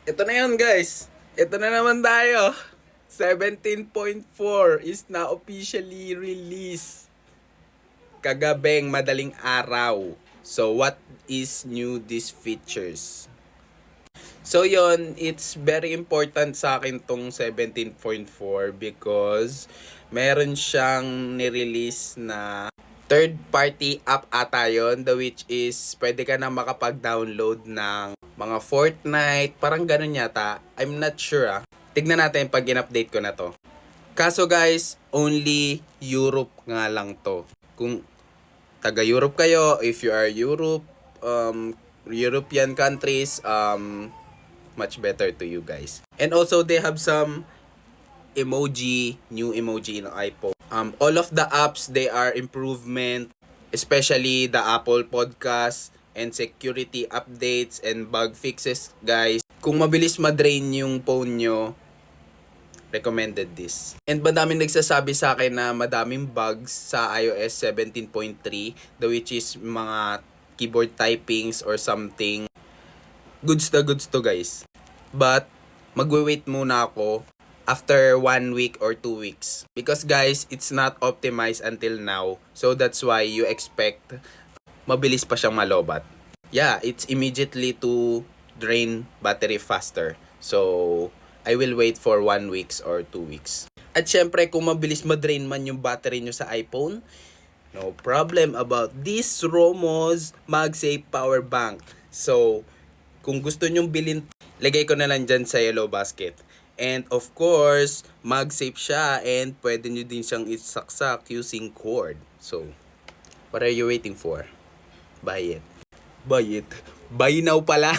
Ito na yun guys. Ito na naman tayo. 17.4 is na officially released. Kagabeng madaling araw. So what is new these features? So yon, it's very important sa akin tong 17.4 because meron siyang nirelease na third party app ata yun, the which is pwede ka na makapag-download ng mga Fortnite, parang ganun yata. I'm not sure Tignan natin pag in-update ko na to. Kaso guys, only Europe nga lang to. Kung taga-Europe kayo, if you are European countries, much better to you guys. And also they have some new emoji in iPhone. All of the apps, they are improvement, especially the Apple Podcast and security updates and bug fixes, guys. Kung mabilis ma-drain yung phone nyo, recommended this. And madaming nagsasabi sa akin na madaming bugs sa iOS 17.3, the which is mga keyboard typings or something. Goods to guys. But magwe-wait muna ako after 1 week or 2 weeks. Because guys, it's not optimized until now. So that's why you expect mabilis pa siyang malobat. Yeah, it's immediately to drain battery faster. So I will wait for 1 weeks or 2 weeks. At syempre, kung mabilis ma-drain man yung battery nyo sa iPhone, no problem about this Romos MagSafe Power Bank. So, kung gusto nyong bilhin, lagay ko na lang dyan sa yellow basket. And of course, MagSafe siya and pwede nyo din siyang isaksak using cord. So, what are you waiting for? Buy it. Buy now pala.